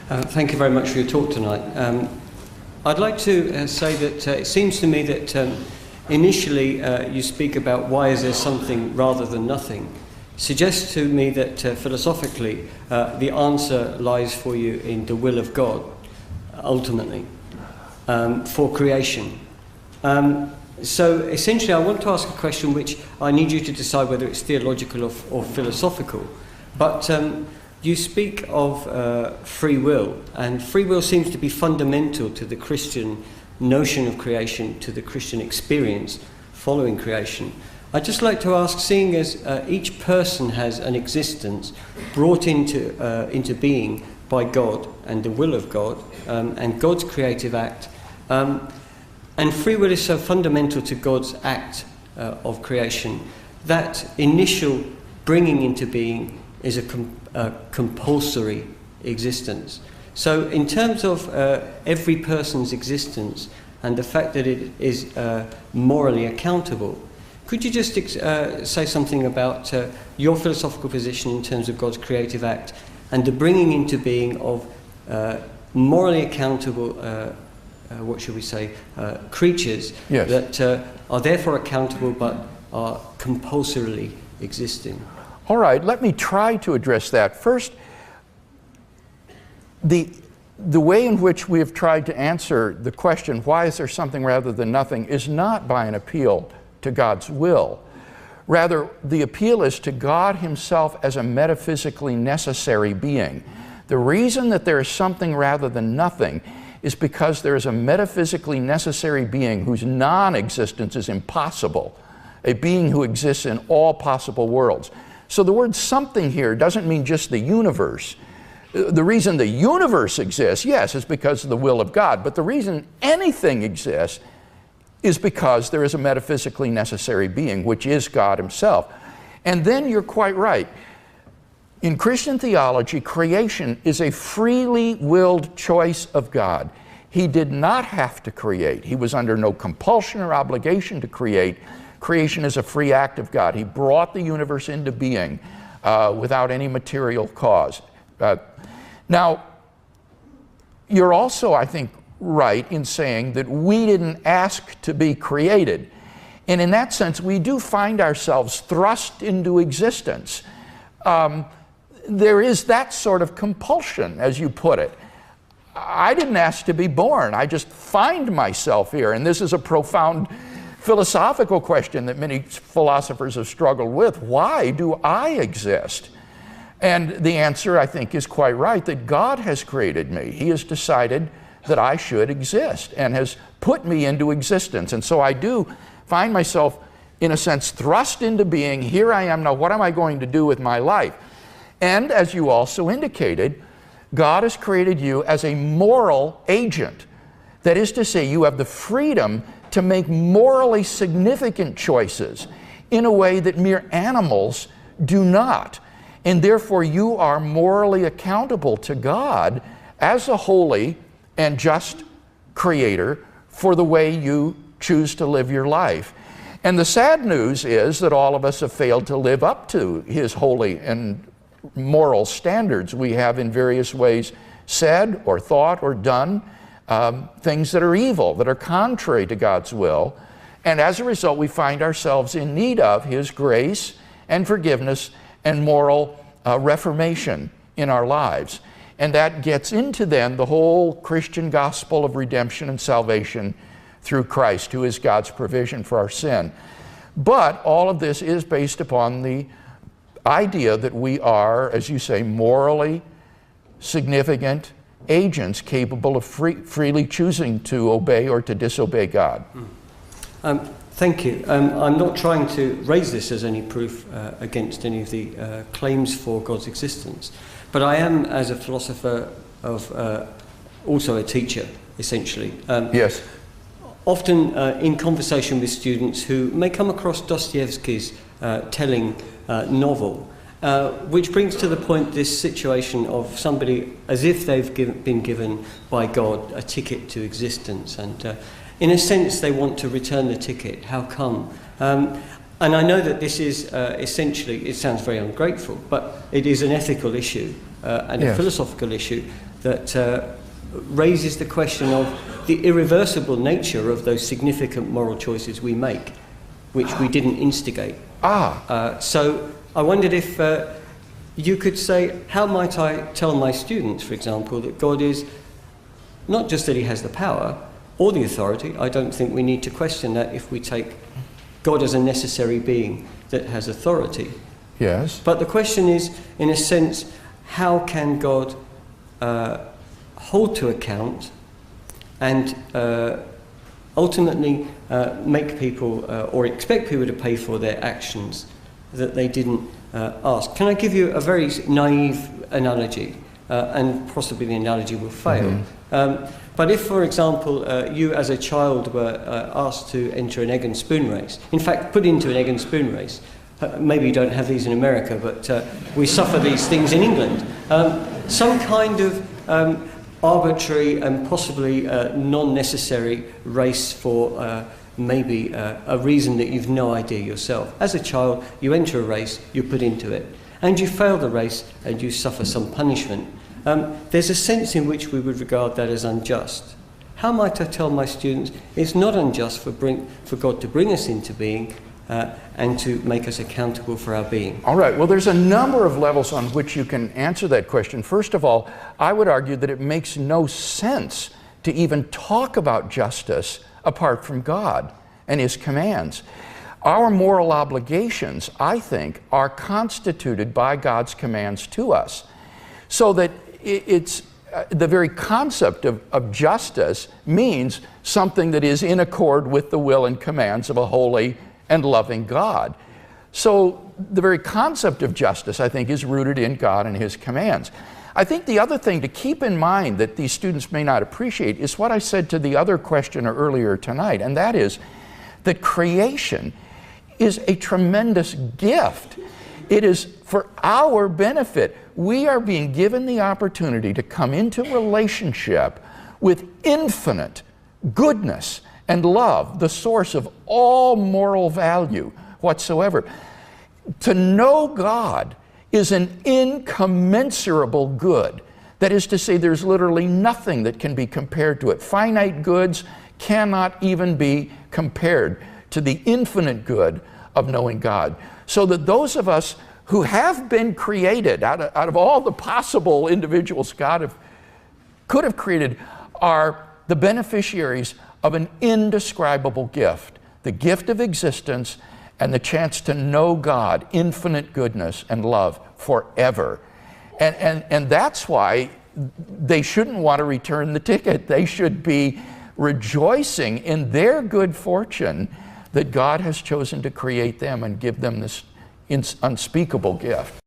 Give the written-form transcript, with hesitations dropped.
Thank you very much for your talk tonight. I'd like to say that it seems to me that initially you speak about why is there something rather than nothing. Suggests to me that philosophically the answer lies for you in the will of God, ultimately, for creation. So essentially I want to ask a question which I need you to decide whether it's theological or philosophical. But you speak of free will, and free will seems to be fundamental to the Christian notion of creation, to the Christian experience following creation. I'd just like to ask, seeing as each person has an existence brought into being by God and the will of God and God's creative act, and free will is so fundamental to God's act of creation, that initial bringing into being is a compulsory existence. So in terms of every person's existence and the fact that it is morally accountable, could you just say something about your philosophical position in terms of God's creative act and the bringing into being of morally accountable, what should we say, creatures, yes, that are therefore accountable but are compulsorily existing? All right, let me try to address that. First, the way in which we have tried to answer the question, why is there something rather than nothing, is not by an appeal to God's will. Rather, the appeal is to God Himself as a metaphysically necessary being. The reason that there is something rather than nothing is because there is a metaphysically necessary being whose non-existence is impossible, a being who exists in all possible worlds. So the word something here doesn't mean just the universe. The reason the universe exists, yes, is because of the will of God, but the reason anything exists is because there is a metaphysically necessary being, which is God Himself. And then you're quite right. In Christian theology, creation is a freely willed choice of God. He did not have to create. He was under no compulsion or obligation to create. Creation is a free act of God. He brought the universe into being without any material cause. Now, you're also, I think, right in saying that we didn't ask to be created. And in that sense, we do find ourselves thrust into existence. There is that sort of compulsion, as you put it. I didn't ask to be born. I just find myself here. And this is a profound philosophical question that many philosophers have struggled with. Why do I exist? And the answer, I think, is quite right, that God has created me. He has decided that I should exist and has put me into existence. And so I do find myself, in a sense, thrust into being. Here I am now. What am I going to do with my life? And as you also indicated, God has created you as a moral agent. That is to say, you have the freedom to make morally significant choices in a way that mere animals do not. And therefore you are morally accountable to God as a holy and just creator for the way you choose to live your life. And the sad news is that all of us have failed to live up to His holy and moral standards. We have in various ways said or thought or done things that are evil, that are contrary to God's will. And as a result, we find ourselves in need of His grace and forgiveness and moral reformation in our lives. And that gets into then the whole Christian gospel of redemption and salvation through Christ, who is God's provision for our sin. But all of this is based upon the idea that we are, as you say, morally significant agents capable of freely choosing to obey or to disobey God. Thank you. I'm not trying to raise this as any proof against any of the claims for God's existence, but I am, as a philosopher, also a teacher, essentially. Yes. Often in conversation with students who may come across Dostoevsky's telling novel, which brings to the point this situation of somebody as if they've been given by God a ticket to existence, and in a sense they want to return the ticket. How come? And I know that this is essentially, it sounds very ungrateful, but it is an ethical issue. and a Yes. philosophical issue that raises the question of the irreversible nature of those significant moral choices we make, which we didn't instigate. So I wondered if you could say, how might I tell my students, for example, that God is not just that he has the power or the authority. I don't think we need to question that if we take God as a necessary being that has authority. Yes. But the question is, in a sense, how can God hold to account and ultimately make people or expect people to pay for their actions that they didn't ask? Can I give you a very naive analogy? And possibly the analogy will fail. But if, for example, you as a child were asked to enter an egg and spoon race, in fact, put into an egg and spoon race, maybe you don't have these in America, but we suffer these things in England. Some kind of arbitrary and possibly non-necessary race for maybe a reason that you've no idea yourself. As a child, you enter a race, you're put into it, and you fail the race and you suffer some punishment. There's a sense in which we would regard that as unjust. How might I tell my students it's not unjust for God to bring us into being and to make us accountable for our being? All right, well, there's a number of levels on which you can answer that question. First of all, I would argue that it makes no sense to even talk about justice apart from God and his commands. Our moral obligations, I think, are constituted by God's commands to us. So that it's the very concept of justice means something that is in accord with the will and commands of a holy and loving God. So the very concept of justice, I think, is rooted in God and his commands. I think the other thing to keep in mind that these students may not appreciate is what I said to the other questioner earlier tonight, and that is that creation is a tremendous gift. It is for our benefit. We are being given the opportunity to come into relationship with infinite goodness and love, the source of all moral value whatsoever. To know God is an incommensurable good. That is to say, there's literally nothing that can be compared to it. Finite goods cannot even be compared to the infinite good of knowing God. So that those of us who have been created out of all the possible individuals God could have created are the beneficiaries of an indescribable gift, the gift of existence and the chance to know God, infinite goodness and love forever. And that's why they shouldn't want to return the ticket. They should be rejoicing in their good fortune that God has chosen to create them and give them this unspeakable gift.